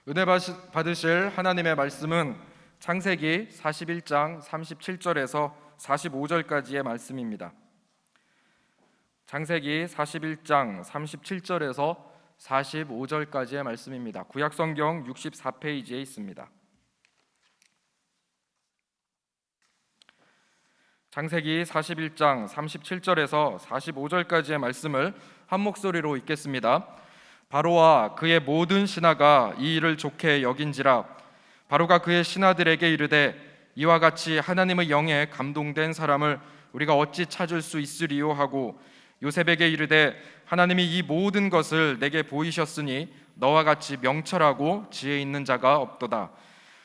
은혜 받으실 하나님의 말씀은 창세기 41장 37절에서 45절까지의 말씀입니다. 창세기 41장 37절에서 45절까지의 말씀입니다. 구약성경 64페이지에 있습니다. 창세기 41장 37절에서 45절까지의 말씀을 한 목소리로 읽겠습니다. 바로와 그의 모든 신하가 이 일을 좋게 여긴지라. 바로가 그의 신하들에게 이르되 이와 같이 하나님의 영에 감동된 사람을 우리가 어찌 찾을 수 있으리요 하고 요셉에게 이르되 하나님이 이 모든 것을 내게 보이셨으니 너와 같이 명철하고 지혜 있는 자가 없도다.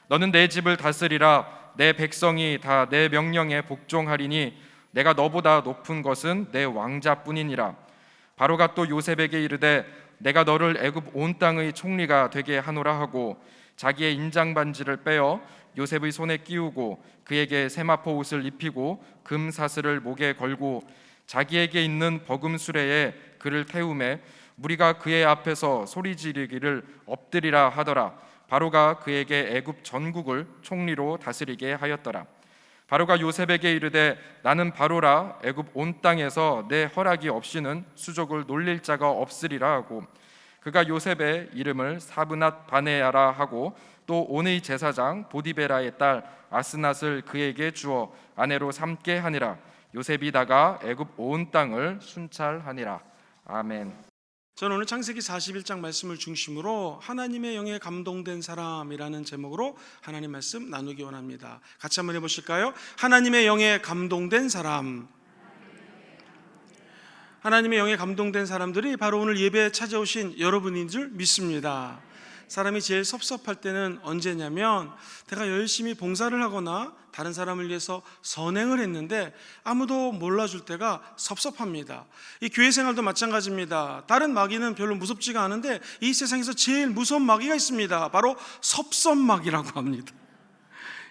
너는 내 집을 다스리라. 내 백성이 다 내 명령에 복종하리니 내가 너보다 높은 것은 내 왕자뿐이니라. 바로가 또 요셉에게 이르되 내가 너를 애굽 온 땅의 총리가 되게 하노라 하고 자기의 인장 반지를 빼어 요셉의 손에 끼우고 그에게 세마포 옷을 입히고 금 사슬을 목에 걸고 자기에게 있는 버금 수레에 그를 태우매 무리가 그의 앞에서 소리 지르기를 엎드리라 하더라. 바로가 그에게 애굽 전국을 총리로 다스리게 하였더라. 바로가 요셉에게 이르되 나는 바로라. 애굽 온 땅에서 내 허락이 없이는 수족을 놀릴 자가 없으리라 하고 그가 요셉의 이름을 사브낫 바네아라 하고 또 온의 제사장 보디베라의 딸 아스낫을 그에게 주어 아내로 삼게 하니라. 요셉이 나가 애굽 온 땅을 순찰하니라. 아멘. 저는 오늘 창세기 41장 말씀을 중심으로 하나님의 영에 감동된 사람이라는 제목으로 하나님 말씀 나누기 원합니다. 같이 한번 해보실까요? 하나님의 영에 감동된 사람. 하나님의 영에 감동된 사람들이 바로 오늘 예배에 찾아오신 여러분인 줄 믿습니다. 사람이 제일 섭섭할 때는 언제냐면 내가 열심히 봉사를 하거나 다른 사람을 위해서 선행을 했는데 아무도 몰라줄 때가 섭섭합니다. 이 교회 생활도 마찬가지입니다. 다른 마귀는 별로 무섭지가 않은데 이 세상에서 제일 무서운 마귀가 있습니다. 바로 섭섭마귀라고 합니다.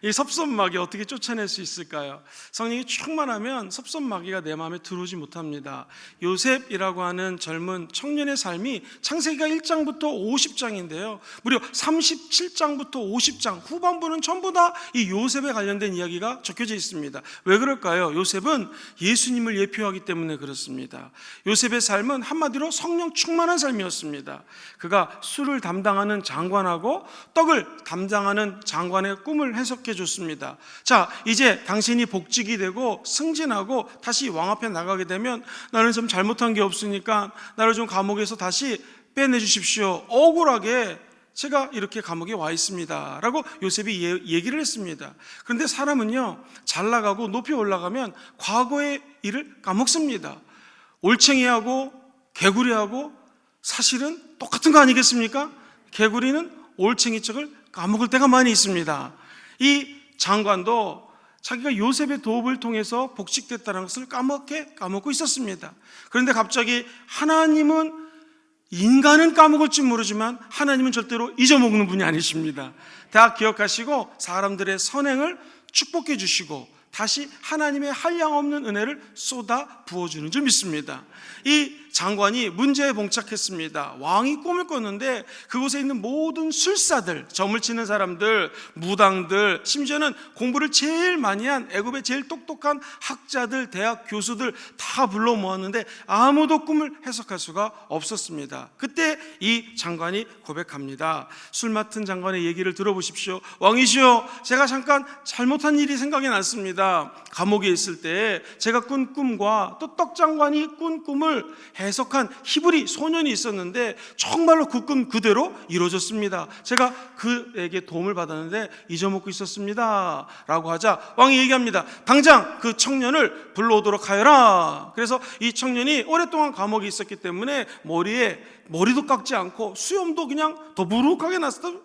이 섭섭마귀 어떻게 쫓아낼 수 있을까요? 성령이 충만하면 섭섭마귀가 내 마음에 들어오지 못합니다. 요셉이라고 하는 젊은 청년의 삶이 창세기가 1장부터 50장인데요 무려 37장부터 50장 후반부는 전부 다 이 요셉에 관련된 이야기가 적혀져 있습니다. 왜 그럴까요? 요셉은 예수님을 예표하기 때문에 그렇습니다. 요셉의 삶은 한마디로 성령 충만한 삶이었습니다. 그가 술을 담당하는 장관하고 떡을 담당하는 장관의 꿈을 해석해 줬습니다. 자, 이제 당신이 복직이 되고 승진하고 다시 왕 앞에 나가게 되면 나는 좀 잘못한 게 없으니까 나를 좀 감옥에서 다시 빼내 주십시오. 억울하게 제가 이렇게 감옥에 와 있습니다 라고 요셉이 얘기를 했습니다. 그런데 사람은요 잘 나가고 높이 올라가면 과거의 일을 까먹습니다. 올챙이하고 개구리하고 사실은 똑같은 거 아니겠습니까? 개구리는 올챙이 척을 까먹을 때가 많이 있습니다. 이 장관도 자기가 요셉의 도움을 통해서 복직됐다는 것을 까먹고 있었습니다. 그런데 갑자기 하나님은 인간은 까먹을지 모르지만 하나님은 절대로 잊어먹는 분이 아니십니다. 다 기억하시고 사람들의 선행을 축복해 주시고 다시 하나님의 한량없는 은혜를 쏟아 부어주는 줄 믿습니다. 이 장관이 문제에 봉착했습니다. 왕이 꿈을 꿨는데 그곳에 있는 모든 술사들, 점을 치는 사람들, 무당들, 심지어는 공부를 제일 많이 한 애굽의 제일 똑똑한 학자들, 대학 교수들 다 불러 모았는데 아무도 꿈을 해석할 수가 없었습니다. 그때 이 장관이 고백합니다. 술 맡은 장관의 얘기를 들어보십시오. 왕이시여, 제가 잠깐 잘못한 일이 생각이 났습니다. 감옥에 있을 때 제가 꾼 꿈과 또 떡장관이 꾼 꿈을 해석한 히브리 소년이 있었는데 정말로 그 꿈 그대로 이루어졌습니다. 제가 그에게 도움을 받았는데 잊어먹고 있었습니다 라고 하자 왕이 얘기합니다. 당장 그 청년을 불러오도록 하여라. 그래서 이 청년이 오랫동안 감옥에 있었기 때문에 머리도 깎지 않고 수염도 그냥 더부룩하게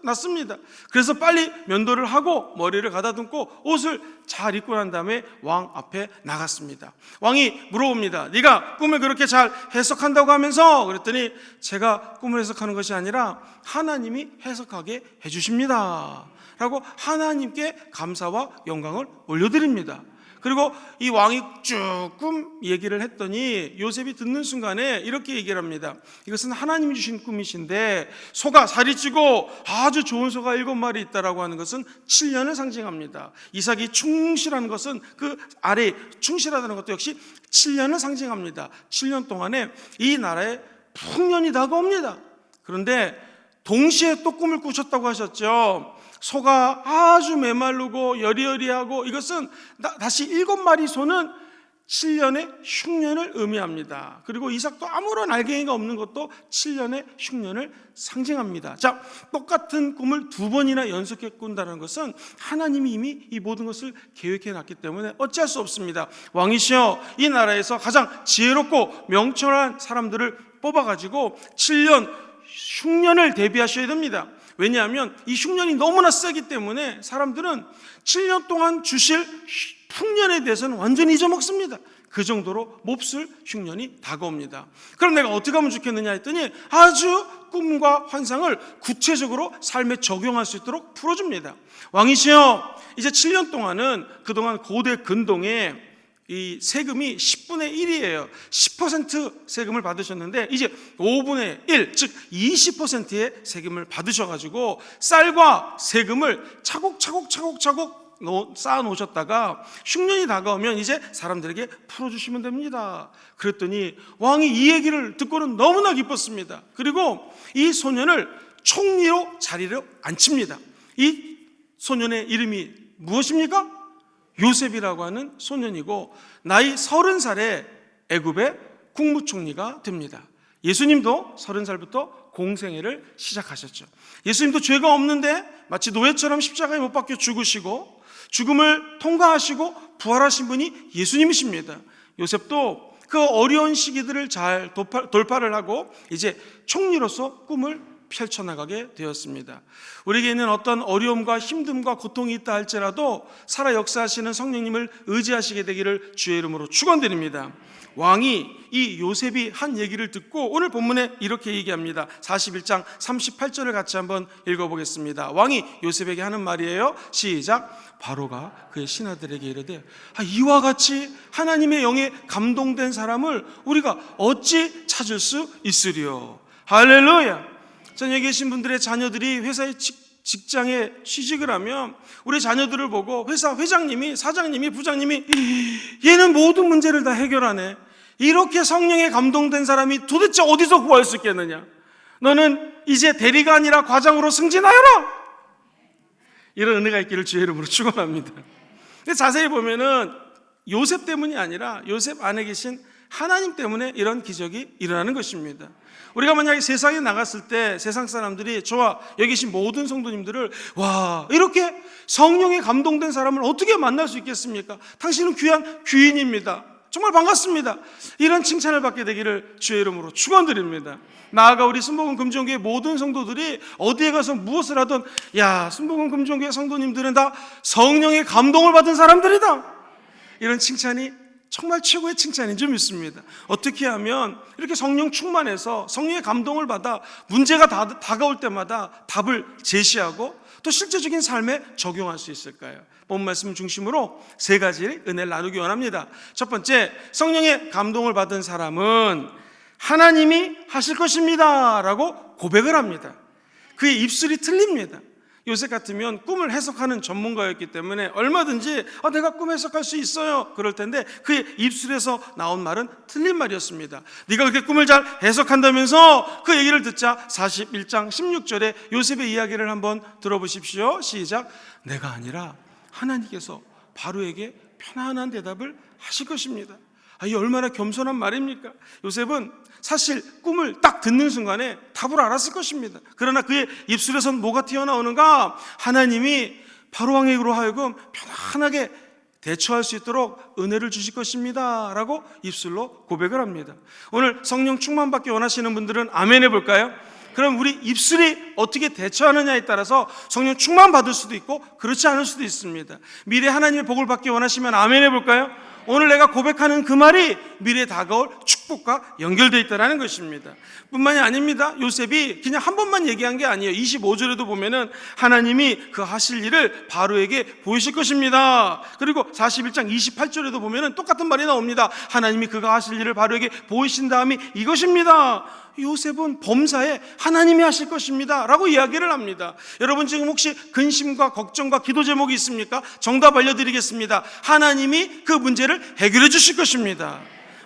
났습니다. 그래서 빨리 면도를 하고 머리를 가다듬고 옷을 잘 입고 난 다음에 왕 앞에 나갔습니다. 왕이 물어봅니다. 네가 꿈을 그렇게 잘 해석한다고 하면서 그랬더니 제가 꿈을 해석하는 것이 아니라 하나님이 해석하게 해주십니다 라고 하나님께 감사와 영광을 올려드립니다. 그리고 이 왕이 쭉 꿈 얘기를 했더니 요셉이 듣는 순간에 이렇게 얘기를 합니다. 이것은 하나님이 주신 꿈이신데 소가 살이 찌고 아주 좋은 소가 7마리 있다라고 하는 것은 7년을 상징합니다. 이삭이 충실한 것은 그 아래 충실하다는 것도 역시 7년을 상징합니다. 7년 동안에 이 나라에 풍년이 다가옵니다. 그런데 동시에 또 꿈을 꾸셨다고 하셨죠. 소가 아주 메마르고 여리여리하고 이것은 다시 7마리 소는 7년의 흉년을 의미합니다. 그리고 이삭도 아무런 알갱이가 없는 것도 7년의 흉년을 상징합니다. 자, 똑같은 꿈을 2번이나 연속해 꾼다는 것은 하나님이 이미 이 모든 것을 계획해 놨기 때문에 어찌할 수 없습니다. 왕이시여, 이 나라에서 가장 지혜롭고 명철한 사람들을 뽑아가지고 7년 흉년을 대비하셔야 됩니다. 왜냐하면 이 흉년이 너무나 세기 때문에 사람들은 7년 동안 주실 풍년에 대해서는 완전히 잊어먹습니다. 그 정도로 몹쓸 흉년이 다가옵니다. 그럼 내가 어떻게 하면 좋겠느냐 했더니 아주 꿈과 환상을 구체적으로 삶에 적용할 수 있도록 풀어줍니다. 왕이시여, 이제 7년 동안은 그동안 고대 근동에 이 세금이 10분의 1이에요. 10% 세금을 받으셨는데 이제 5분의 1, 즉 20%의 세금을 받으셔가지고 쌀과 세금을 차곡차곡 쌓아 놓으셨다가 흉년이 다가오면 이제 사람들에게 풀어주시면 됩니다. 그랬더니 왕이 이 얘기를 듣고는 너무나 기뻤습니다. 그리고 이 소년을 총리로 자리를 앉힙니다. 이 소년의 이름이 무엇입니까? 요셉이라고 하는 소년이고 나이 30살에 애굽의 국무총리가 됩니다. 예수님도 30살부터 공생애를 시작하셨죠. 예수님도 죄가 없는데 마치 노예처럼 십자가에 못 박혀 죽으시고 죽음을 통과하시고 부활하신 분이 예수님이십니다. 요셉도 그 어려운 시기들을 잘 돌파를 하고 이제 총리로서 꿈을 펼쳐나가게 되었습니다. 우리에게는 어떤 어려움과 힘듦과 고통이 있다 할지라도 살아 역사하시는 성령님을 의지하시게 되기를 주의 이름으로 축원드립니다. 왕이 이 요셉이 한 얘기를 듣고 오늘 본문에 이렇게 얘기합니다. 41장 38절을 같이 한번 읽어보겠습니다. 왕이 요셉에게 하는 말이에요. 시작. 바로가 그의 신하들에게 이르되 이와 같이 하나님의 영에 감동된 사람을 우리가 어찌 찾을 수 있으리요. 할렐루야. 전 여기 계신 분들의 자녀들이 회사에 직장에 취직을 하면 우리 자녀들을 보고 회사 회장님이, 사장님이, 부장님이 얘는 모든 문제를 다 해결하네. 이렇게 성령에 감동된 사람이 도대체 어디서 구할 수 있겠느냐? 너는 이제 대리가 아니라 과장으로 승진하여라. 이런 은혜가 있기를 주의 이름으로 축원합니다. 자세히 보면은 요셉 때문이 아니라 요셉 안에 계신 하나님 때문에 이런 기적이 일어나는 것입니다. 우리가 만약에 세상에 나갔을 때 세상 사람들이 저와 여기 계신 모든 성도님들을 와, 이렇게 성령에 감동된 사람을 어떻게 만날 수 있겠습니까? 당신은 귀한 귀인입니다. 정말 반갑습니다. 이런 칭찬을 받게 되기를 주의 이름으로 축원드립니다. 나아가 우리 순복음 금종교회 모든 성도들이 어디에 가서 무엇을 하든 야, 순복음 금종교회 성도님들은 다 성령의 감동을 받은 사람들이다. 이런 칭찬이 정말 최고의 칭찬인 줄 믿습니다. 어떻게 하면 이렇게 성령 충만해서 성령의 감동을 받아 문제가 다가올 때마다 답을 제시하고 또 실제적인 삶에 적용할 수 있을까요? 본 말씀 중심으로 3가지 은혜를 나누기 원합니다. 첫 번째, 성령의 감동을 받은 사람은 하나님이 하실 것입니다 라고 고백을 합니다. 그의 입술이 틀립니다. 요셉 같으면 꿈을 해석하는 전문가였기 때문에 얼마든지 내가 꿈 해석할 수 있어요 그럴 텐데 그의 입술에서 나온 말은 틀린 말이었습니다. 네가 그렇게 꿈을 잘 해석한다면서 그 얘기를 듣자 41장 16절에 요셉의 이야기를 한번 들어보십시오. 시작. 내가 아니라 하나님께서 바로에게 편안한 대답을 하실 것입니다. 이 얼마나 겸손한 말입니까? 요셉은 사실 꿈을 딱 듣는 순간에 답을 알았을 것입니다. 그러나 그의 입술에선 뭐가 튀어나오는가? 하나님이 바로왕에게로 하여금 편안하게 대처할 수 있도록 은혜를 주실 것입니다 라고 입술로 고백을 합니다. 오늘 성령 충만받기 원하시는 분들은 아멘 해볼까요? 그럼 우리 입술이 어떻게 대처하느냐에 따라서 성령 충만 받을 수도 있고 그렇지 않을 수도 있습니다. 미래 하나님의 복을 받기 원하시면 아멘 해볼까요? 오늘 내가 고백하는 그 말이 미래에 다가올 축복 축복과 연결되어 있다는 것입니다. 뿐만이 아닙니다. 요셉이 그냥 한 번만 얘기한 게 아니에요. 25절에도 보면은 하나님이 그 하실 일을 바로에게 보이실 것입니다. 그리고 41장 28절에도 보면은 똑같은 말이 나옵니다. 하나님이 그가 하실 일을 바로에게 보이신 다음이 이것입니다. 요셉은 범사에 하나님이 하실 것입니다 라고 이야기를 합니다. 여러분 지금 혹시 근심과 걱정과 기도 제목이 있습니까? 정답 알려드리겠습니다. 하나님이 그 문제를 해결해 주실 것입니다.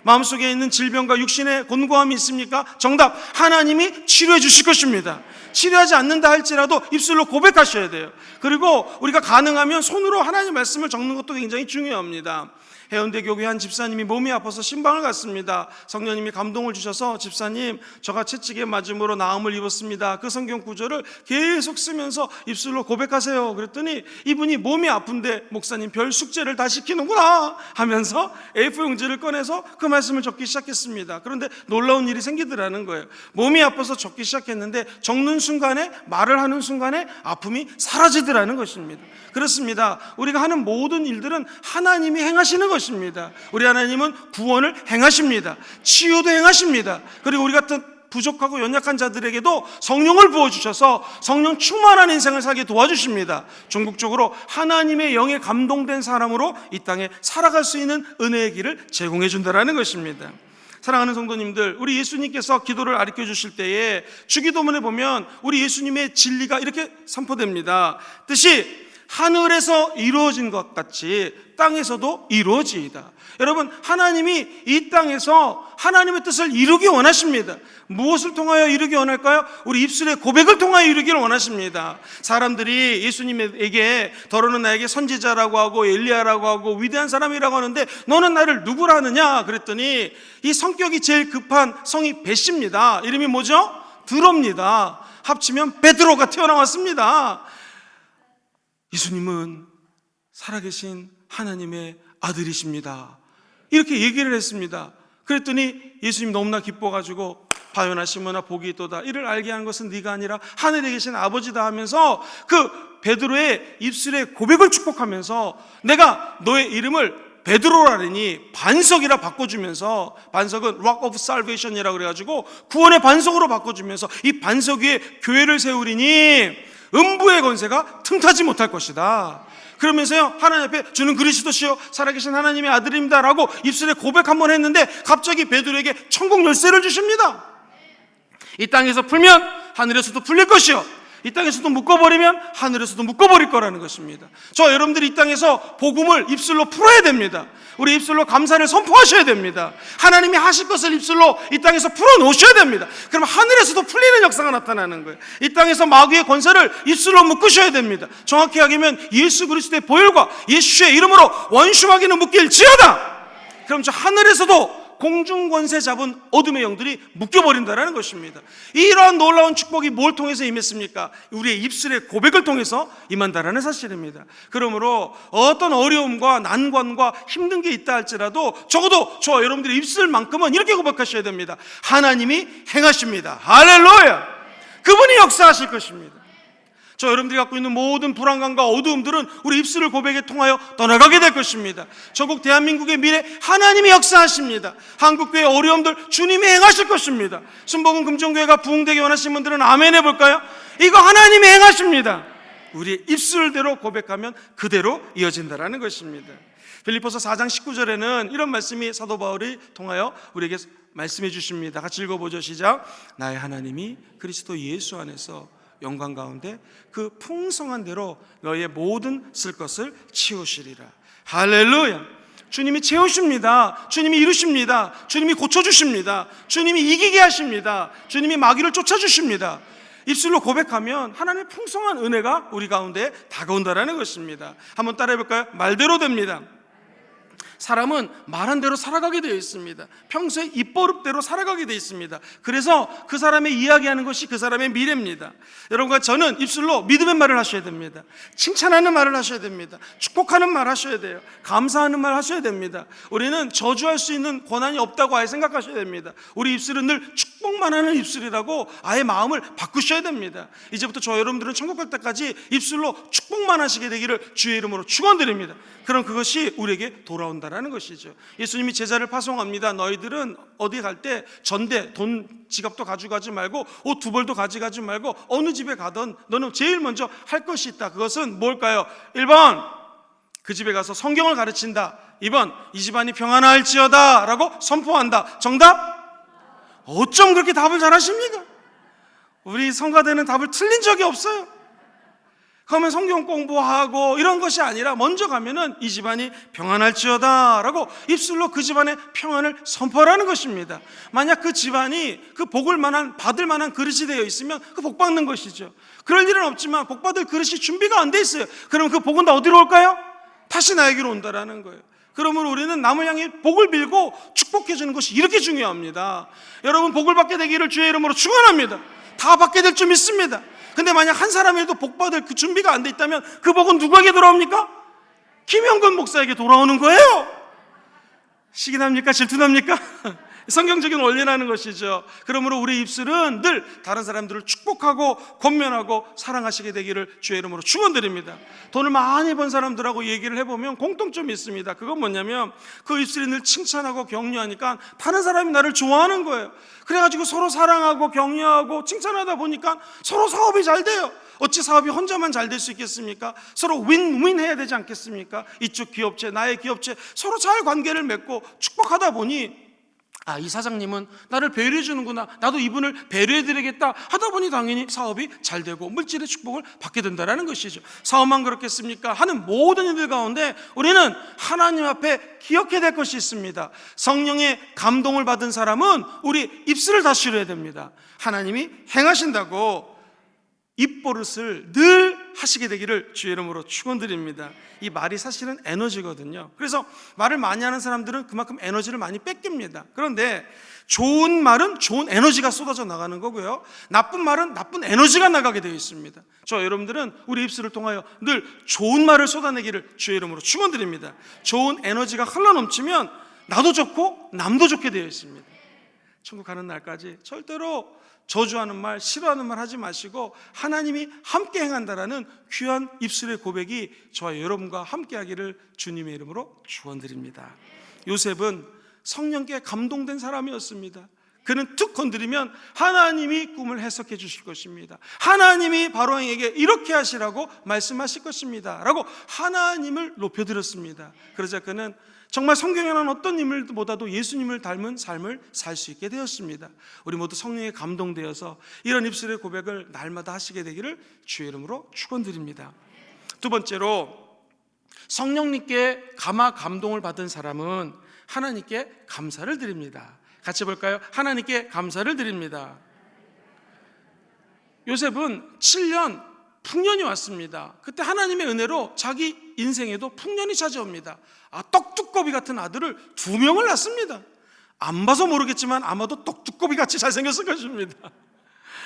마음속에 있는 질병과 육신의 곤고함이 있습니까? 정답, 하나님이 치료해 주실 것입니다. 치료하지 않는다 할지라도 입술로 고백하셔야 돼요. 그리고 우리가 가능하면 손으로 하나님 말씀을 적는 것도 굉장히 중요합니다. 해운대 교회 한 집사님이 몸이 아파서 신방을 갔습니다. 성령님이 감동을 주셔서 집사님, 저가 채찍에 맞음으로 나음을 입었습니다. 그 성경 구절을 계속 쓰면서 입술로 고백하세요. 그랬더니 이분이 몸이 아픈데 목사님 별 숙제를 다 시키는구나 하면서 A4 용지를 꺼내서 그 말씀을 적기 시작했습니다. 그런데 놀라운 일이 생기더라는 거예요. 몸이 아파서 적기 시작했는데 적는 순간에, 말을 하는 순간에 아픔이 사라지더라는 것입니다. 그렇습니다. 우리가 하는 모든 일들은 하나님이 행하시는 것입니다. 우리 하나님은 구원을 행하십니다. 치유도 행하십니다. 그리고 우리 같은 부족하고 연약한 자들에게도 성령을 부어주셔서 성령 충만한 인생을 살게 도와주십니다. 궁극적으로 하나님의 영에 감동된 사람으로 이 땅에 살아갈 수 있는 은혜의 길을 제공해 준다는 것입니다. 사랑하는 성도님들, 우리 예수님께서 기도를 가르쳐 주실 때에 주기도문에 보면 우리 예수님의 진리가 이렇게 선포됩니다. 뜻이 하늘에서 이루어진 것 같이 땅에서도 이루어지이다. 여러분, 하나님이 이 땅에서 하나님의 뜻을 이루기 원하십니다. 무엇을 통하여 이루기 원할까요? 우리 입술의 고백을 통하여 이루기를 원하십니다. 사람들이 예수님에게 더러는 나에게 선지자라고 하고 엘리야라고 하고 위대한 사람이라고 하는데 너는 나를 누구라 하느냐 그랬더니 이 성격이 제일 급한 성이 벳입니다. 이름이 뭐죠? 드로입니다. 합치면 베드로가 태어나왔습니다. 예수님은 살아계신 하나님의 아들이십니다. 이렇게 얘기를 했습니다. 그랬더니 예수님 너무나 기뻐가지고 바요나 시몬아 복이 있도다. 이를 알게 하는 것은 네가 아니라 하늘에 계신 아버지다 하면서 그 베드로의 입술의 고백을 축복하면서 내가 너의 이름을 베드로라니 반석이라 바꿔주면서, 반석은 Rock of Salvation이라고 그래가지고 구원의 반석으로 바꿔주면서 이 반석 위에 교회를 세우리니 음부의 권세가 틈타지 못할 것이다. 그러면서요, 하나님 앞에 주는 그리스도시요 살아계신 하나님의 아들입니다 라고 입술에 고백 한번 했는데 갑자기 베드로에게 천국 열쇠를 주십니다. 이 땅에서 풀면 하늘에서도 풀릴 것이요, 이 땅에서도 묶어버리면 하늘에서도 묶어버릴 거라는 것입니다. 저 여러분들이 이 땅에서 복음을 입술로 풀어야 됩니다. 우리 입술로 감사를 선포하셔야 됩니다. 하나님이 하실 것을 입술로 이 땅에서 풀어놓으셔야 됩니다. 그럼 하늘에서도 풀리는 역사가 나타나는 거예요. 이 땅에서 마귀의 권세를 입술로 묶으셔야 됩니다. 정확히 하면 예수 그리스도의 보혈과 예수의 이름으로 원수마귀는 묶일지어다. 그럼 저 하늘에서도 공중 권세 잡은 어둠의 영들이 묶여버린다는 것입니다. 이러한 놀라운 축복이 뭘 통해서 임했습니까? 우리의 입술의 고백을 통해서 임한다는 사실입니다. 그러므로 어떤 어려움과 난관과 힘든 게 있다 할지라도 적어도 저 여러분들의 입술만큼은 이렇게 고백하셔야 됩니다. 하나님이 행하십니다. 할렐루야! 그분이 역사하실 것입니다. 저 여러분들이 갖고 있는 모든 불안감과 어두움들은 우리 입술을 고백에 통하여 떠나가게 될 것입니다. 전국 대한민국의 미래 하나님이 역사하십니다. 한국교회 어려움들 주님이 행하실 것입니다. 순복음 금종교회가 부흥되기 원하시는 분들은 아멘 해볼까요? 이거 하나님이 행하십니다. 우리의 입술대로 고백하면 그대로 이어진다는 것입니다. 빌립보서 4장 19절에는 이런 말씀이 사도 바울이 통하여 우리에게 말씀해 주십니다. 같이 읽어보죠. 시작. 나의 하나님이 그리스도 예수 안에서 영광 가운데 그 풍성한 대로 너의 모든 쓸 것을 채우시리라. 할렐루야. 주님이 채우십니다. 주님이 이루십니다. 주님이 고쳐주십니다. 주님이 이기게 하십니다. 주님이 마귀를 쫓아주십니다. 입술로 고백하면 하나님의 풍성한 은혜가 우리 가운데 다가온다는 것입니다. 한번 따라해 볼까요? 말대로 됩니다. 사람은 말한 대로 살아가게 되어 있습니다. 평소에 입버릇대로 살아가게 되어 있습니다. 그래서 그 사람의 이야기하는 것이 그 사람의 미래입니다. 여러분과 저는 입술로 믿음의 말을 하셔야 됩니다. 칭찬하는 말을 하셔야 됩니다. 축복하는 말 하셔야 돼요. 감사하는 말 하셔야 됩니다. 우리는 저주할 수 있는 권한이 없다고 아예 생각하셔야 됩니다. 우리 입술은 늘 축복만 하는 입술이라고 아예 마음을 바꾸셔야 됩니다. 이제부터 저 여러분들은 천국 갈 때까지 입술로 축복만 하시게 되기를 주의 이름으로 축원드립니다. 그럼 그것이 우리에게 돌아온다는 된다라는 것이죠. 예수님이 제자를 파송합니다. 너희들은 어디 갈 때 전대, 돈, 지갑도 가져가지 말고 옷 두 벌도 가져가지 말고 어느 집에 가든 너는 제일 먼저 할 것이 있다. 그것은 뭘까요? 1번, 그 집에 가서 성경을 가르친다. 2번, 이 집안이 평안할지어다 라고 선포한다. 정답? 어쩜 그렇게 답을 잘하십니까? 우리 성가대는 답을 틀린 적이 없어요. 그러면 성경 공부하고 이런 것이 아니라 먼저 가면은 이 집안이 평안할지어다 라고 입술로 그 집안의 평안을 선포하라는 것입니다. 만약 그 집안이 그 복을 받을 만한 그릇이 되어 있으면 그 복 받는 것이죠. 그럴 일은 없지만 복 받을 그릇이 준비가 안 돼 있어요. 그럼 그 복은 다 어디로 올까요? 다시 나에게로 온다라는 거예요. 그러므로 우리는 남을 향해 복을 빌고 축복해 주는 것이 이렇게 중요합니다. 여러분, 복을 받게 되기를 주의 이름으로 축원합니다. 다 받게 될 줄 믿습니다. 근데 만약 한 사람이라도 복 받을 그 준비가 안 돼 있다면 그 복은 누구에게 돌아옵니까? 김영건 목사에게 돌아오는 거예요. 시기납니까? 질투납니까? 성경적인 원리라는 것이죠. 그러므로 우리 입술은 늘 다른 사람들을 축복하고 권면하고 사랑하시게 되기를 주의 이름으로 축원드립니다. 돈을 많이 번 사람들하고 얘기를 해보면 공통점이 있습니다. 그건 뭐냐면 그 입술이 늘 칭찬하고 격려하니까 다른 사람이 나를 좋아하는 거예요. 그래가지고 서로 사랑하고 격려하고 칭찬하다 보니까 서로 사업이 잘 돼요. 어찌 사업이 혼자만 잘 될 수 있겠습니까? 서로 윈윈 해야 되지 않겠습니까? 이쪽 기업체, 나의 기업체 서로 잘 관계를 맺고 축복하다 보니 이 사장님은 나를 배려해 주는구나, 나도 이분을 배려해 드리겠다 하다 보니 당연히 사업이 잘 되고 물질의 축복을 받게 된다는 것이죠. 사업만 그렇겠습니까? 하는 모든 일들 가운데 우리는 하나님 앞에 기억해야 될 것이 있습니다. 성령의 감동을 받은 사람은 우리 입술을 다스려야 됩니다. 하나님이 행하신다고 입버릇을 늘 하시게 되기를 주의 이름으로 축원드립니다. 이 말이 사실은 에너지거든요. 그래서 말을 많이 하는 사람들은 그만큼 에너지를 많이 뺏깁니다. 그런데 좋은 말은 좋은 에너지가 쏟아져 나가는 거고요, 나쁜 말은 나쁜 에너지가 나가게 되어 있습니다. 저 여러분들은 우리 입술을 통하여 늘 좋은 말을 쏟아내기를 주의 이름으로 축원드립니다. 좋은 에너지가 흘러넘치면 나도 좋고 남도 좋게 되어 있습니다. 천국 가는 날까지 절대로 저주하는 말, 싫어하는 말 하지 마시고 하나님이 함께 행한다라는 귀한 입술의 고백이 저와 여러분과 함께 하기를 주님의 이름으로 축원드립니다. 요셉은 성령께 감동된 사람이었습니다. 그는 툭 건드리면 하나님이 꿈을 해석해 주실 것입니다. 하나님이 바로왕에게 이렇게 하시라고 말씀하실 것입니다 라고 하나님을 높여드렸습니다. 그러자 그는 정말 성경에 나온 어떤 인물보다도 예수님을 닮은 삶을 살 수 있게 되었습니다. 우리 모두 성령에 감동되어서 이런 입술의 고백을 날마다 하시게 되기를 주의 이름으로 축원드립니다. 두 번째로, 성령님께 감동을 받은 사람은 하나님께 감사를 드립니다. 같이 볼까요? 하나님께 감사를 드립니다. 요셉은 7년 풍년이 왔습니다. 그때 하나님의 은혜로 자기 인생에도 풍년이 찾아옵니다. 떡두꺼비 같은 아들을 2명을 낳습니다. 안 봐서 모르겠지만 아마도 떡두꺼비 같이 잘생겼을 것입니다.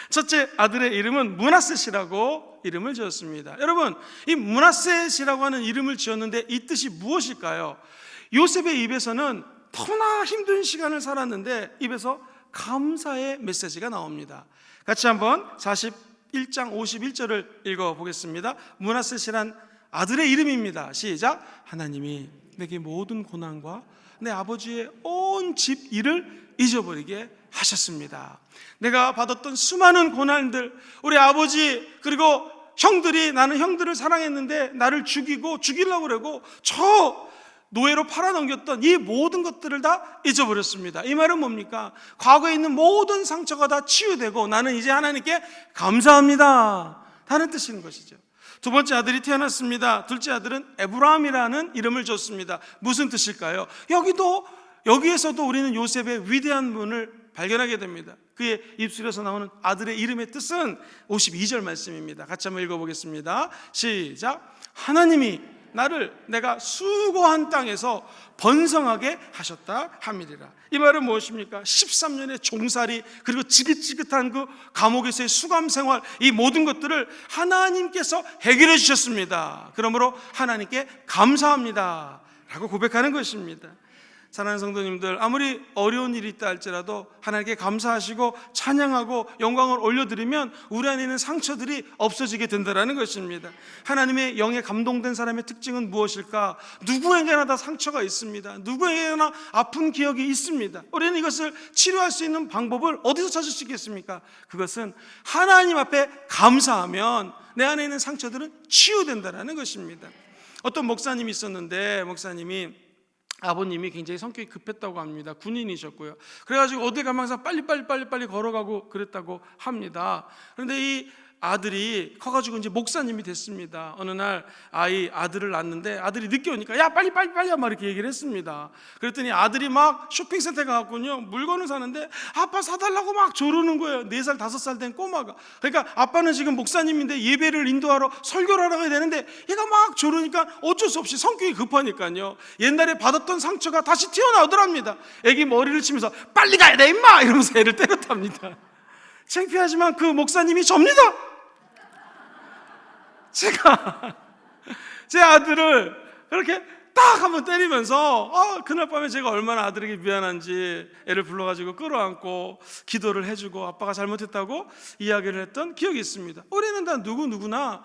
첫째 아들의 이름은 므낫셋이라고 이름을 지었습니다. 여러분, 이 므낫셋이라고 하는 이름을 지었는데 이 뜻이 무엇일까요? 요셉의 입에서는 너무나 힘든 시간을 살았는데 입에서 감사의 메시지가 나옵니다. 같이 한번 41장 51절을 읽어보겠습니다. 므낫셋이란 아들의 이름입니다. 시작. 하나님이 내게 모든 고난과 내 아버지의 온 집 일을 잊어버리게 하셨습니다. 내가 받았던 수많은 고난들, 우리 아버지 그리고 형들이, 나는 형들을 사랑했는데 나를 죽이려고 그러고 저 노예로 팔아넘겼던 이 모든 것들을 다 잊어버렸습니다. 이 말은 뭡니까? 과거에 있는 모든 상처가 다 치유되고 나는 이제 하나님께 감사합니다 하는 뜻인 것이죠. 두 번째 아들이 태어났습니다. 둘째 아들은 에브라임이라는 이름을 줬습니다. 무슨 뜻일까요? 여기에서도 우리는 요셉의 위대한 분을 발견하게 됩니다. 그의 입술에서 나오는 아들의 이름의 뜻은 52절 말씀입니다. 같이 한번 읽어보겠습니다. 시작. 하나님이 나를 내가 수고한 땅에서 번성하게 하셨다 함이리라. 이 말은 무엇입니까? 13년의 종살이, 그리고 지긋지긋한 그 감옥에서의 수감 생활, 이 모든 것들을 하나님께서 해결해 주셨습니다. 그러므로 하나님께 감사합니다 라고 고백하는 것입니다. 사랑하는 성도님들, 아무리 어려운 일이 있다 할지라도 하나님께 감사하시고 찬양하고 영광을 올려드리면 우리 안에 있는 상처들이 없어지게 된다는 것입니다. 하나님의 영에 감동된 사람의 특징은 무엇일까? 누구에게나 다 상처가 있습니다. 누구에게나 아픈 기억이 있습니다. 우리는 이것을 치료할 수 있는 방법을 어디서 찾을 수 있겠습니까? 그것은 하나님 앞에 감사하면 내 안에 있는 상처들은 치유된다는 것입니다. 어떤 목사님이 있었는데, 목사님이 아버님이 굉장히 성격이 급했다고 합니다. 군인이셨고요. 그래가지고 어디 가면 항상 빨리 걸어가고 그랬다고 합니다. 그런데 이 아들이 커가지고 이제 목사님이 됐습니다. 어느 날 아들을 낳았는데 아들이 늦게 오니까 야 빨리 막 이렇게 얘기를 했습니다. 그랬더니 아들이 막 쇼핑센터에 가갖군요, 물건을 사는데 아빠 사달라고 막 조르는 거예요. 4살 5살 된 꼬마가. 그러니까 아빠는 지금 목사님인데 예배를 인도하러 설교를 하러 가야 되는데 얘가 막 조르니까 어쩔 수 없이 성격이 급하니까요, 옛날에 받았던 상처가 다시 튀어나오더랍니다. 애기 머리를 치면서 빨리 가야 돼 임마 이러면서 애를 때렸답니다. 창피하지만 그 목사님이 접니다. 제가 제 아들을 그렇게 딱 한번 때리면서 그날 밤에 제가 얼마나 아들에게 미안한지 애를 불러가지고 끌어안고 기도를 해주고 아빠가 잘못했다고 이야기를 했던 기억이 있습니다. 우리는 다 누구나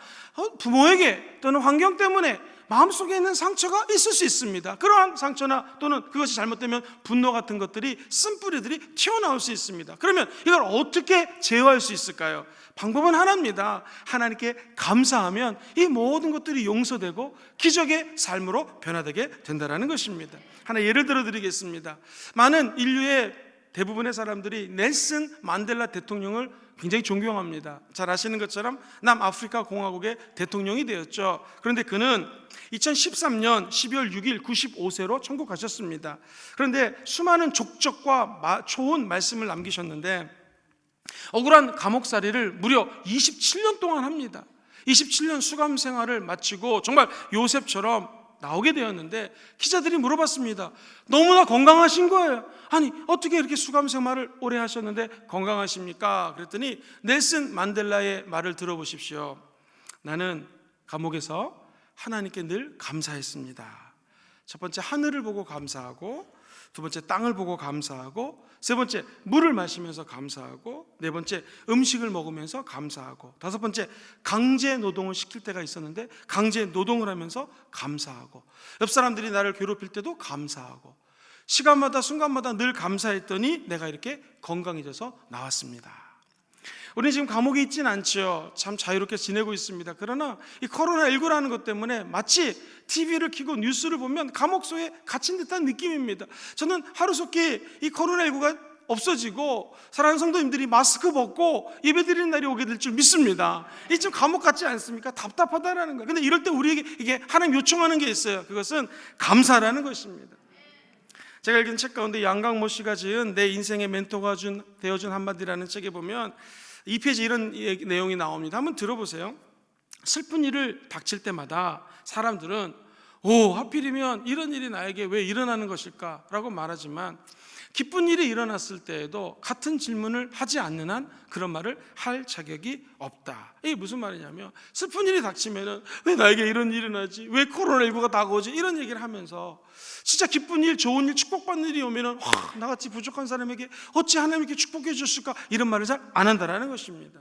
부모에게 또는 환경 때문에 마음속에 있는 상처가 있을 수 있습니다. 그러한 상처나 또는 그것이 잘못되면 분노 같은 것들이, 쓴뿌리들이 튀어나올 수 있습니다. 그러면 이걸 어떻게 제어할 수 있을까요? 방법은 하나입니다. 하나님께 감사하면 이 모든 것들이 용서되고 기적의 삶으로 변화되게 된다는 것입니다. 하나 예를 들어 드리겠습니다. 많은 인류의 대부분의 사람들이 넬슨 만델라 대통령을 굉장히 존경합니다. 잘 아시는 것처럼 남아프리카 공화국의 대통령이 되었죠. 그런데 그는 2013년 12월 6일 95세로 천국 가셨습니다. 그런데 수많은 족적과 좋은 말씀을 남기셨는데 억울한 감옥살이를 무려 27년 동안 합니다. 27년 수감 생활을 마치고 정말 요셉처럼 나오게 되었는데 기자들이 물어봤습니다. 너무나 건강하신 거예요. 아니 어떻게 이렇게 수감 생활을 오래 하셨는데 건강하십니까? 그랬더니 넬슨 만델라의 말을 들어보십시오. 나는 감옥에서 하나님께 늘 감사했습니다. 첫 번째 하늘을 보고 감사하고, 두 번째 땅을 보고 감사하고, 세 번째 물을 마시면서 감사하고, 네 번째 음식을 먹으면서 감사하고, 다섯 번째 강제 노동을 시킬 때가 있었는데 강제 노동을 하면서 감사하고, 옆 사람들이 나를 괴롭힐 때도 감사하고, 시간마다 순간마다 늘 감사했더니 내가 이렇게 건강해져서 나왔습니다. 우리는 지금 감옥에 있지는 않죠. 참 자유롭게 지내고 있습니다. 그러나 이 코로나19라는 것 때문에 마치 TV를 켜고 뉴스를 보면 감옥소에 갇힌 듯한 느낌입니다. 저는 하루속히 이 코로나19가 없어지고 사랑하는 성도님들이 마스크 벗고 예배드리는 날이 오게 될 줄 믿습니다. 이 좀 감옥 같지 않습니까? 답답하다라는 거예요. 근데 이럴 때 우리에게 이게 하나님 요청하는 게 있어요. 그것은 감사라는 것입니다. 제가 읽은 책 가운데 양강모 씨가 지은 내 인생의 멘토가 되어준 한마디라는 책에 보면 2페이지 이런 내용이 나옵니다. 한번 들어보세요. 슬픈 일을 닥칠 때마다 사람들은 하필이면 이런 일이 나에게 왜 일어나는 것일까? 라고 말하지만 기쁜 일이 일어났을 때에도 같은 질문을 하지 않는 한 그런 말을 할 자격이 없다. 이게 무슨 말이냐면 슬픈 일이 닥치면 왜 나에게 이런 일이 일어나지? 왜 코로나19가 다가오지? 이런 얘기를 하면서 진짜 기쁜 일, 좋은 일, 축복받는 일이 오면 나같이 부족한 사람에게 어찌 하나님께 축복해 주실까? 이런 말을 잘 안 한다는 것입니다.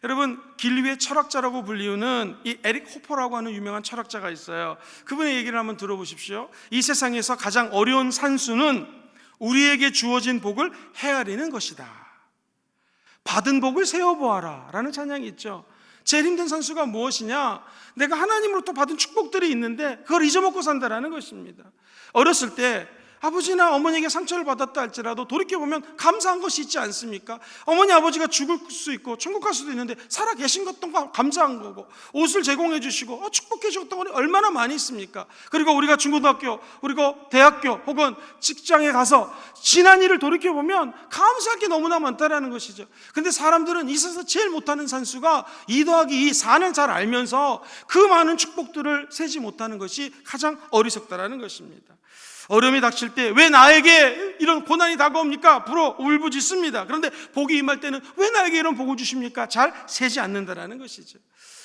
여러분, 길리의 철학자라고 불리우는 이 에릭 호퍼라고 하는 유명한 철학자가 있어요. 그분의 얘기를 한번 들어보십시오. 이 세상에서 가장 어려운 산수는 우리에게 주어진 복을 헤아리는 것이다. 받은 복을 세어보아라 라는 찬양이 있죠. 제일 힘든 산수가 무엇이냐? 내가 하나님으로부터 받은 축복들이 있는데 그걸 잊어먹고 산다라는 것입니다. 어렸을 때 아버지나 어머니에게 상처를 받았다 할지라도 돌이켜보면 감사한 것이 있지 않습니까? 어머니 아버지가 죽을 수 있고 천국 갈 수도 있는데 살아계신 것도 감사한 거고, 옷을 제공해 주시고 축복해 주셨던 건 얼마나 많이 있습니까? 그리고 우리가 중고등학교, 그리고 대학교 혹은 직장에 가서 지난 일을 돌이켜보면 감사할 게 너무나 많다라는 것이죠. 근데 사람들은 이 세상에서 제일 못하는 산수가 2 더하기 2, 4는 잘 알면서 그 많은 축복들을 세지 못하는 것이 가장 어리석다라는 것입니다. 어려움이 닥칠 때 왜 나에게 이런 고난이 다가옵니까? 불어 울부짖습니다. 그런데 복이 임할 때는 왜 나에게 이런 복을 주십니까? 잘 세지 않는다라는 것이죠.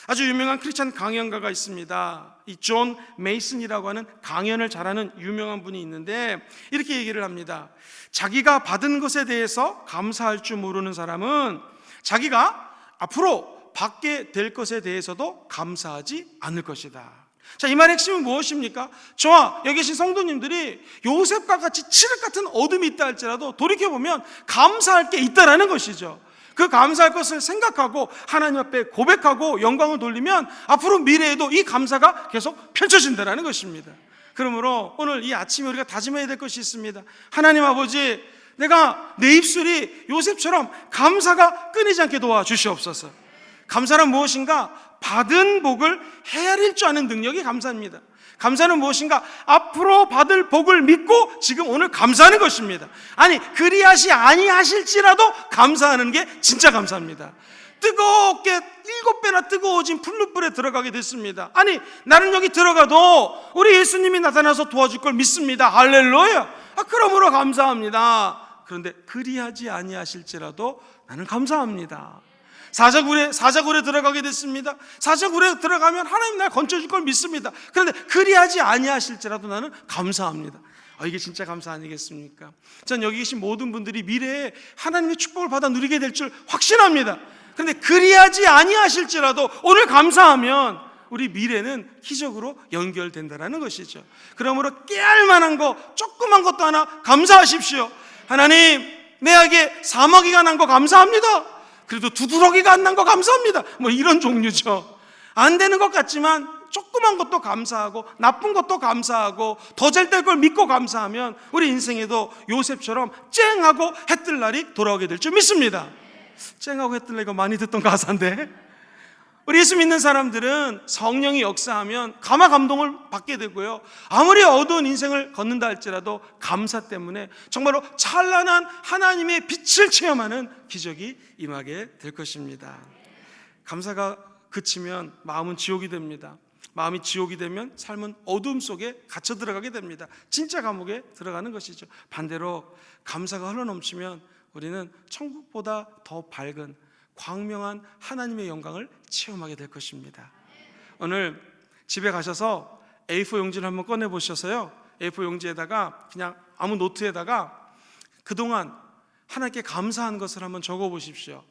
아주 유명한 크리스찬 강연가가 있습니다. 이 존 메이슨이라고 하는 강연을 잘하는 유명한 분이 있는데 이렇게 얘기를 합니다. 자기가 받은 것에 대해서 감사할 줄 모르는 사람은 자기가 앞으로 받게 될 것에 대해서도 감사하지 않을 것이다. 자, 이 말의 핵심은 무엇입니까? 저와 여기 계신 성도님들이 요셉과 같이 칠흑 같은 어둠이 있다 할지라도 돌이켜보면 감사할 게 있다라는 것이죠. 그 감사할 것을 생각하고 하나님 앞에 고백하고 영광을 돌리면 앞으로 미래에도 이 감사가 계속 펼쳐진다는 것입니다. 그러므로 오늘 이 아침에 우리가 다짐해야 될 것이 있습니다. 하나님 아버지, 내가 내 입술이 요셉처럼 감사가 끊이지 않게 도와주시옵소서. 감사는 무엇인가? 받은 복을 헤아릴 줄 아는 능력이 감사입니다. 감사는 무엇인가? 앞으로 받을 복을 믿고 지금 오늘 감사하는 것입니다. 아니, 그리하시 아니하실지라도 감사하는 게 진짜 감사입니다. 뜨겁게 7배나 뜨거워진 풀무불에 들어가게 됐습니다. 아니, 나는 여기 들어가도 우리 예수님이 나타나서 도와줄 걸 믿습니다. 할렐루야. 그러므로 감사합니다. 그런데 그리하지 아니하실지라도 나는 감사합니다. 사자굴에 들어가게 됐습니다. 사자굴에 들어가면 하나님 날 건져줄 걸 믿습니다. 그런데 그리하지 아니하실지라도 나는 감사합니다. 이게 진짜 감사 아니겠습니까? 전 여기 계신 모든 분들이 미래에 하나님의 축복을 받아 누리게 될 줄 확신합니다. 그런데 그리하지 아니하실지라도 오늘 감사하면 우리 미래는 기적으로 연결된다는 것이죠. 그러므로 깨알 만한 거, 조그만 것도 하나 감사하십시오. 하나님, 내 악에 사마귀가 난 거 감사합니다. 그래도 두드러기가 안 난 거 감사합니다. 이런 종류죠. 안 되는 것 같지만 조그만 것도 감사하고 나쁜 것도 감사하고 더 잘 될 걸 믿고 감사하면 우리 인생에도 요셉처럼 쨍하고 해뜰 날이 돌아오게 될 줄 믿습니다. 쨍하고 해뜰 날, 이거 많이 듣던 가사인데, 우리 예수 믿는 사람들은 성령이 역사하면 감화 감동을 받게 되고요, 아무리 어두운 인생을 걷는다 할지라도 감사 때문에 정말로 찬란한 하나님의 빛을 체험하는 기적이 임하게 될 것입니다. 감사가 그치면 마음은 지옥이 됩니다. 마음이 지옥이 되면 삶은 어둠 속에 갇혀 들어가게 됩니다. 진짜 감옥에 들어가는 것이죠. 반대로 감사가 흘러넘치면 우리는 천국보다 더 밝은 광명한 하나님의 영광을 체험하게 될 것입니다. 오늘 집에 가셔서 A4 용지를 한번 꺼내 보셔서요, A4 용지에다가 그냥 아무 노트에다가 그동안 하나님께 감사한 것을 한번 적어 보십시오.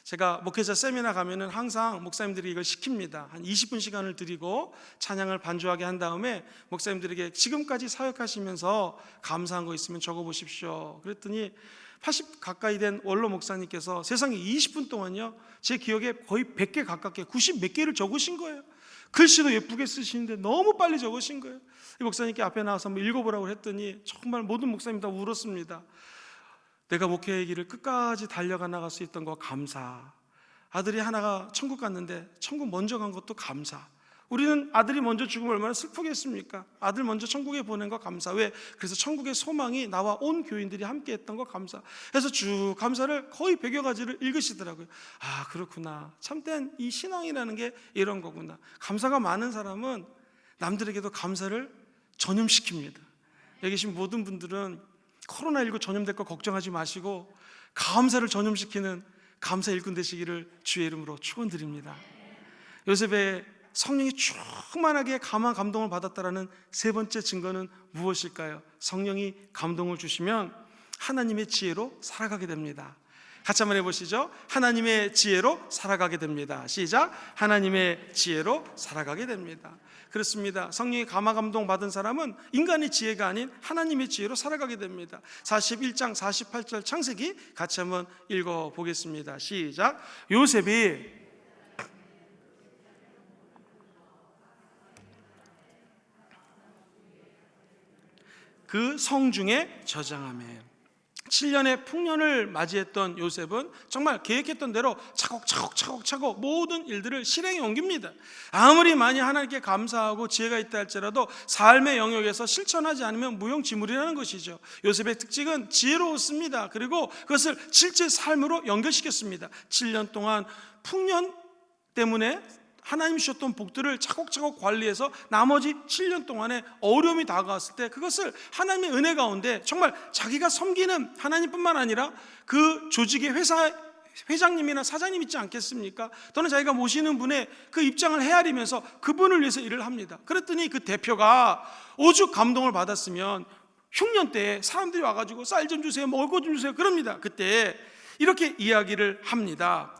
제가 목회자 세미나 가면은 항상 목사님들이 이걸 시킵니다. 한 20분 시간을 드리고 찬양을 반주하게 한 다음에 목사님들에게 지금까지 사역하시면서 감사한 거 있으면 적어 보십시오. 그랬더니 80 가까이 된 원로 목사님께서 세상에 20분 동안요, 제 기억에 거의 100개 가깝게 90 몇 개를 적으신 거예요. 글씨도 예쁘게 쓰시는데 너무 빨리 적으신 거예요. 이 목사님께 앞에 나와서 한번 읽어보라고 했더니 정말 모든 목사님 다 울었습니다. 내가 목회의 길을 끝까지 달려가 나갈 수 있던 거 감사. 아들이 하나가 천국 갔는데 천국 먼저 간 것도 감사. 우리는 아들이 먼저 죽으면 얼마나 슬프겠습니까? 아들 먼저 천국에 보낸 거 감사. 왜? 그래서 천국의 소망이 나와 온 교인들이 함께 했던 거 감사. 그래서 쭉 감사를 거의 100여 가지를 읽으시더라고요. 그렇구나. 참된 이 신앙이라는 게 이런 거구나. 감사가 많은 사람은 남들에게도 감사를 전염시킵니다. 여기 계신 모든 분들은 코로나19 전염될 거 걱정하지 마시고 감사를 전염시키는 감사 일꾼 되시기를 주의 이름으로 축원드립니다. 요셉의 성령이 충만하게 감화 감동을 받았다라는 세 번째 증거는 무엇일까요? 성령이 감동을 주시면 하나님의 지혜로 살아가게 됩니다. 같이 한번 해보시죠. 하나님의 지혜로 살아가게 됩니다. 시작. 하나님의 지혜로 살아가게 됩니다. 그렇습니다. 성령의 감화 감동 받은 사람은 인간의 지혜가 아닌 하나님의 지혜로 살아가게 됩니다. 41장 48절 창세기 같이 한번 읽어보겠습니다. 시작. 요셉이 그 성중에 저장하며 7년의 풍년을 맞이했던 요셉은 정말 계획했던 대로 차곡차곡 모든 일들을 실행에 옮깁니다. 아무리 많이 하나님께 감사하고 지혜가 있다 할지라도 삶의 영역에서 실천하지 않으면 무용지물이라는 것이죠. 요셉의 특징은 지혜로웠습니다. 그리고 그것을 실제 삶으로 연결시켰습니다. 7년 동안 풍년 때문에 하나님 주셨던 복들을 차곡차곡 관리해서 나머지 7년 동안에 어려움이 다가왔을 때 그것을 하나님의 은혜 가운데 정말 자기가 섬기는 하나님뿐만 아니라 그 조직의 회장님이나 사장님 있지 않겠습니까? 또는 자기가 모시는 분의 그 입장을 헤아리면서 그분을 위해서 일을 합니다. 그랬더니 그 대표가 오죽 감동을 받았으면 흉년 때에 사람들이 와가지고 쌀 좀 주세요, 먹을 것 좀 주세요 그럽니다. 그때 이렇게 이야기를 합니다.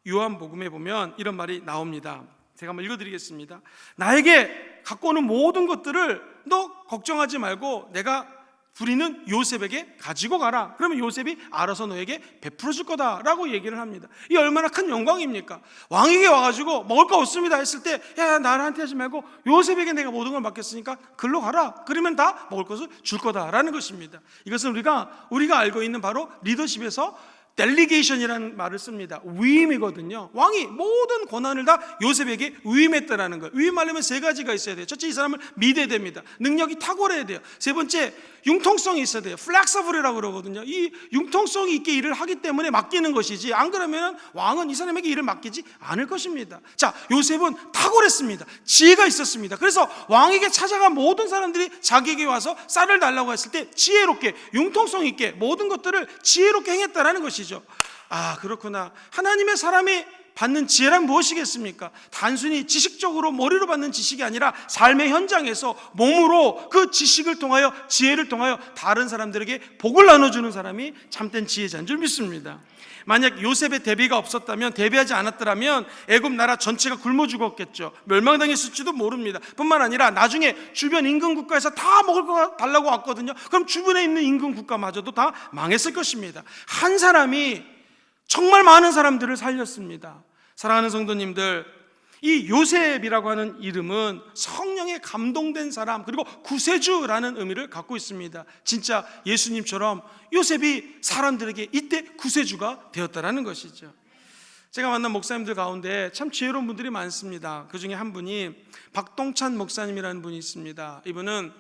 요한복음에 보면 이런 말이 나옵니다. 제가 한번 읽어드리겠습니다. 나에게 갖고 오는 모든 것들을 너 걱정하지 말고 내가 부리는 요셉에게 가지고 가라. 그러면 요셉이 알아서 너에게 베풀어 줄 거다라고 얘기를 합니다. 이 얼마나 큰 영광입니까? 왕에게 와가지고 먹을 거 없습니다 했을 때, 야 나한테 하지 말고 요셉에게 내가 모든 걸 맡겼으니까 글로 가라. 그러면 다 먹을 것을 줄 거다라는 것입니다. 이것은 우리가 알고 있는 바로 리더십에서 델리게이션이라는 말을 씁니다. 위임이거든요. 왕이 모든 권한을 다 요셉에게 위임했다라는 거예요. 위임하려면 세 가지가 있어야 돼요. 첫째, 이 사람을 믿어야 됩니다. 능력이 탁월해야 돼요. 세 번째, 융통성이 있어야 돼요. 플렉서블이라고 그러거든요. 이 융통성이 있게 일을 하기 때문에 맡기는 것이지, 안 그러면 왕은 이 사람에게 일을 맡기지 않을 것입니다. 자, 요셉은 탁월했습니다. 지혜가 있었습니다. 그래서 왕에게 찾아간 모든 사람들이 자기에게 와서 쌀을 달라고 했을 때 지혜롭게, 융통성 있게 모든 것들을 지혜롭게 행했다라는 것이죠. 아, 그렇구나. 하나님의 사람이 받는 지혜란 무엇이겠습니까? 단순히 지식적으로 머리로 받는 지식이 아니라 삶의 현장에서 몸으로 그 지식을 통하여, 지혜를 통하여 다른 사람들에게 복을 나눠주는 사람이 참된 지혜자인 줄 믿습니다. 만약 요셉의 대비가 없었다면, 대비하지 않았더라면 애굽 나라 전체가 굶어 죽었겠죠. 멸망당했을지도 모릅니다. 뿐만 아니라 나중에 주변 인근 국가에서 다 먹을 거 달라고 왔거든요. 그럼 주변에 있는 인근 국가마저도 다 망했을 것입니다. 한 사람이 정말 많은 사람들을 살렸습니다. 사랑하는 성도님들, 이 요셉이라고 하는 이름은 성령에 감동된 사람, 그리고 구세주라는 의미를 갖고 있습니다. 진짜 예수님처럼 요셉이 사람들에게 이때 구세주가 되었다라는 것이죠. 제가 만난 목사님들 가운데 참 지혜로운 분들이 많습니다. 그 중에 한 분이 박동찬 목사님이라는 분이 있습니다. 이분은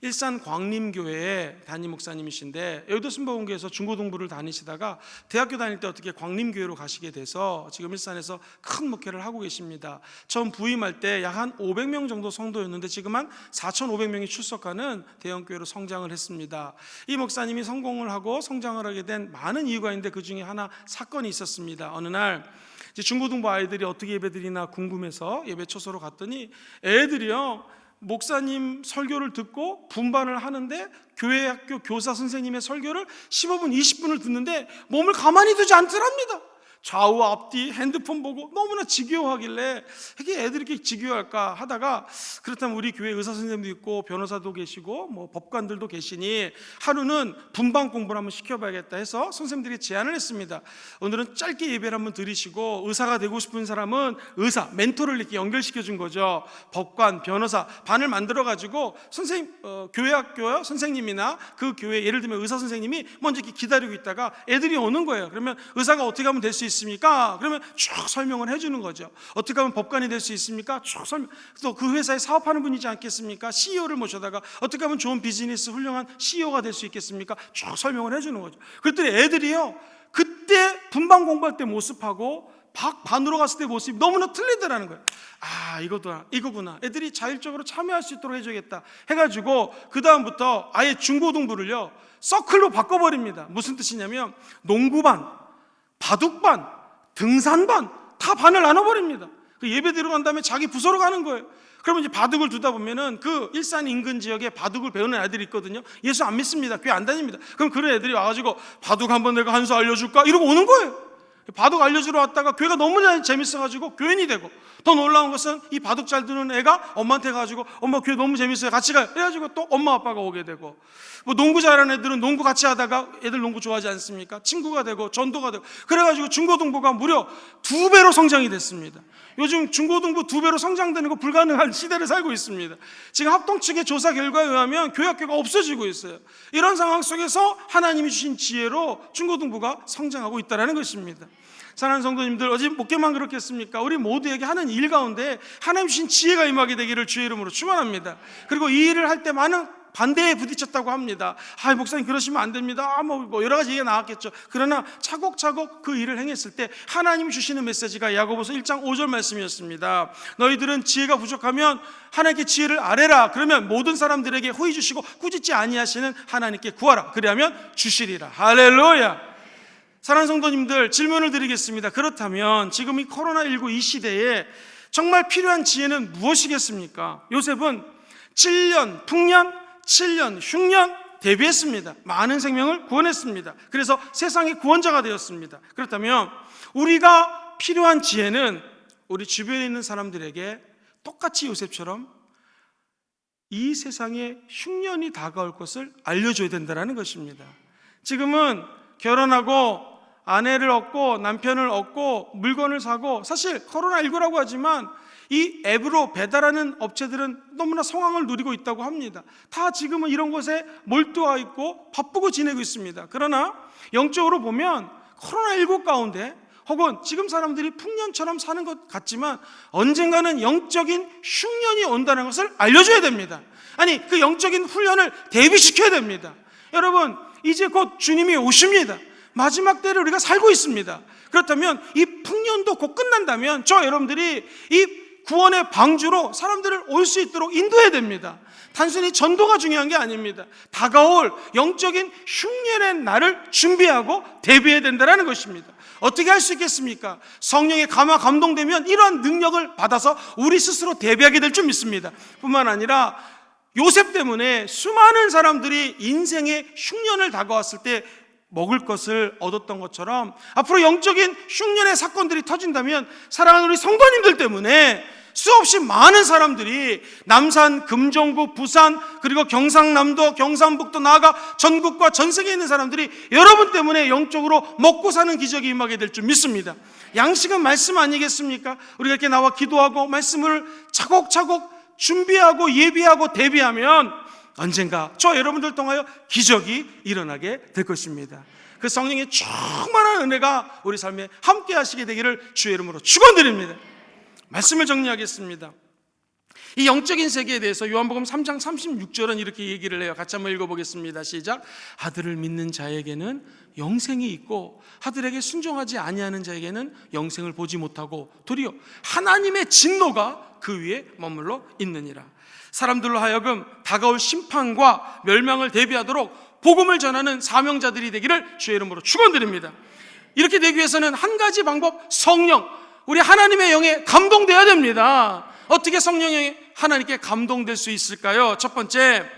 일산 광림교회의 담임 목사님이신데 여의도 순복음교회에서 중고등부를 다니시다가 대학교 다닐 때 어떻게 광림교회로 가시게 돼서 지금 일산에서 큰 목회를 하고 계십니다. 처음 부임할 때 약 한 500명 정도 성도였는데 지금 한 4,500명이 출석하는 대형교회로 성장을 했습니다. 이 목사님이 성공을 하고 성장을 하게 된 많은 이유가 있는데 그 중에 하나 사건이 있었습니다. 어느 날 이제 중고등부 아이들이 어떻게 예배드리나 궁금해서 예배 초소로 갔더니 애들이요, 목사님 설교를 듣고 분반을 하는데 교회 학교 교사 선생님의 설교를 15분, 20분을 듣는데 몸을 가만히 두지 않더랍니다. 좌우 앞뒤 핸드폰 보고 너무나 지겨워하길래 이게 애들이 이렇게 지겨워할까 하다가, 그렇다면 우리 교회 의사 선생님도 있고 변호사도 계시고 뭐 법관들도 계시니 하루는 분반 공부를 한번 시켜봐야겠다 해서 선생님들이 제안을 했습니다. 오늘은 짧게 예배를 한번 드리시고 의사가 되고 싶은 사람은 의사, 멘토를 이렇게 연결시켜 준 거죠. 법관, 변호사 반을 만들어 가지고 선생님, 교회 학교 선생님이나 그 교회, 예를 들면 의사 선생님이 먼저 이렇게 기다리고 있다가 애들이 오는 거예요. 그러면 의사가 어떻게 하면 될 수 있습니까? 그러면 쭉 설명을 해주는 거죠. 어떻게 하면 법관이 될 수 있습니까? 쭉 설명. 또 그 회사에 사업하는 분이지 않겠습니까? CEO를 모셔다가 어떻게 하면 좋은 비즈니스 훌륭한 CEO가 될 수 있겠습니까? 쭉 설명을 해주는 거죠. 그랬더니 애들이요, 그때 분반 공부할 때 모습하고 반으로 갔을 때 모습이 너무나 틀리더라는 거예요. 아, 이거구나. 애들이 자율적으로 참여할 수 있도록 해줘야겠다 해가지고 그 다음부터 아예 중고등부를요 서클로 바꿔버립니다. 무슨 뜻이냐면 농구반, 바둑반, 등산반 다 반을 나눠버립니다. 그 예배 들어간 다음에 자기 부서로 가는 거예요. 그러면 이제 바둑을 두다 보면은 그 일산 인근 지역에 바둑을 배우는 애들이 있거든요. 예수 안 믿습니다. 교회 안 다닙니다. 그럼 그런 애들이 와가지고 바둑 한번 내가 한 수 알려줄까? 이러고 오는 거예요. 바둑 알려주러 왔다가 교회가 너무 재밌어가지고 교인이 되고, 더 놀라운 것은 이 바둑 잘 두는 애가 엄마한테 가지고 엄마 교회 너무 재밌어요 같이 가요 해가지고 또 엄마 아빠가 오게 되고, 뭐 농구 잘하는 애들은 농구 같이 하다가 애들 농구 좋아하지 않습니까? 친구가 되고 전도가 되고, 그래가지고 중고등부가 무려 2배로 성장이 됐습니다. 요즘 중고등부 2배로 성장되는 거 불가능한 시대를 살고 있습니다. 지금 합동 측의 조사 결과에 의하면 교회 학교가 없어지고 있어요. 이런 상황 속에서 하나님이 주신 지혜로 중고등부가 성장하고 있다는 것입니다. 사랑하는 성도님들, 어제 목회만 그렇겠습니까? 우리 모두에게 하는 일 가운데 하나님 주신 지혜가 임하게 되기를 주의 이름으로 축원합니다. 그리고 이 일을 할 때 많은 반대에 부딪혔다고 합니다. 아, 목사님 그러시면 안 됩니다. 뭐 여러 가지 얘기가 나왔겠죠. 그러나 차곡차곡 그 일을 행했을 때 하나님이 주시는 메시지가 야고보서 1장 5절 말씀이었습니다. 너희들은 지혜가 부족하면 하나님께 지혜를 아뢰라. 그러면 모든 사람들에게 호의 주시고 꾸짖지 아니하시는 하나님께 구하라. 그리하면 주시리라. 할렐루야. 사랑하는 성도님들, 질문을 드리겠습니다. 그렇다면 지금 이 코로나19 이 시대에 정말 필요한 지혜는 무엇이겠습니까? 요셉은 7년 풍년, 7년 흉년 대비했습니다. 많은 생명을 구원했습니다. 그래서 세상의 구원자가 되었습니다. 그렇다면 우리가 필요한 지혜는 우리 주변에 있는 사람들에게 똑같이 요셉처럼 이 세상에 흉년이 다가올 것을 알려줘야 된다는 것입니다. 지금은 결혼하고 아내를 얻고 남편을 얻고 물건을 사고, 사실 코로나19라고 하지만 이 앱으로 배달하는 업체들은 너무나 성황을 누리고 있다고 합니다. 다 지금은 이런 것에 몰두하고 있고 바쁘고 지내고 있습니다. 그러나 영적으로 보면 코로나19 가운데 혹은 지금 사람들이 풍년처럼 사는 것 같지만 언젠가는 영적인 흉년이 온다는 것을 알려줘야 됩니다. 아니, 그 영적인 훈련을 대비시켜야 됩니다. 여러분, 이제 곧 주님이 오십니다. 마지막 때를 우리가 살고 있습니다. 그렇다면 이 풍년도 곧 끝난다면 저 여러분들이 이 구원의 방주로 사람들을 올 수 있도록 인도해야 됩니다. 단순히 전도가 중요한 게 아닙니다. 다가올 영적인 흉년의 날을 준비하고 대비해야 된다는 것입니다. 어떻게 할 수 있겠습니까? 성령의 감동되면 이러한 능력을 받아서 우리 스스로 대비하게 될 줄 믿습니다. 뿐만 아니라 요셉 때문에 수많은 사람들이 인생의 흉년을 다가왔을 때 먹을 것을 얻었던 것처럼 앞으로 영적인 흉년의 사건들이 터진다면 사랑하는 우리 성도님들 때문에 수없이 많은 사람들이 남산, 금정구, 부산, 그리고 경상남도, 경상북도, 나아가 전국과 전 세계에 있는 사람들이 여러분 때문에 영적으로 먹고 사는 기적이 임하게 될 줄 믿습니다. 양식은 말씀 아니겠습니까? 우리가 이렇게 나와 기도하고 말씀을 차곡차곡 준비하고 예비하고 대비하면 언젠가 저 여러분들 통하여 기적이 일어나게 될 것입니다. 그 성령의 충만한 은혜가 우리 삶에 함께 하시게 되기를 주의 이름으로 축원드립니다. 말씀을 정리하겠습니다. 이 영적인 세계에 대해서 요한복음 3장 36절은 이렇게 얘기를 해요. 같이 한번 읽어보겠습니다. 시작. 아들을 믿는 자에게는 영생이 있고 아들에게 순종하지 아니하는 자에게는 영생을 보지 못하고 도리어 하나님의 진노가 그 위에 머물러 있느니라. 사람들로 하여금 다가올 심판과 멸망을 대비하도록 복음을 전하는 사명자들이 되기를 주의 이름으로 축원드립니다. 이렇게 되기 위해서는 한 가지 방법, 성령, 우리 하나님의 영에 감동돼야 됩니다. 어떻게 성령이 하나님께 감동될 수 있을까요? 첫 번째,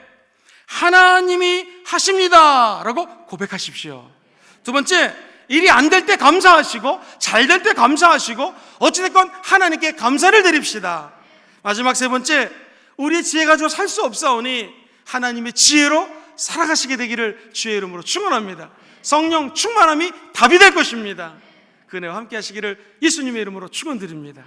하나님이 하십니다 라고 고백하십시오. 두 번째, 일이 안 될 때 감사하시고 잘 될 때 감사하시고 어찌됐건 하나님께 감사를 드립시다. 마지막 세 번째, 우리의 지혜 가지고 살 수 없사오니 하나님의 지혜로 살아가시게 되기를 주의 이름으로 축원합니다. 성령 충만함이 답이 될 것입니다. 그 은혜와 함께 하시기를 예수님의 이름으로 축원드립니다.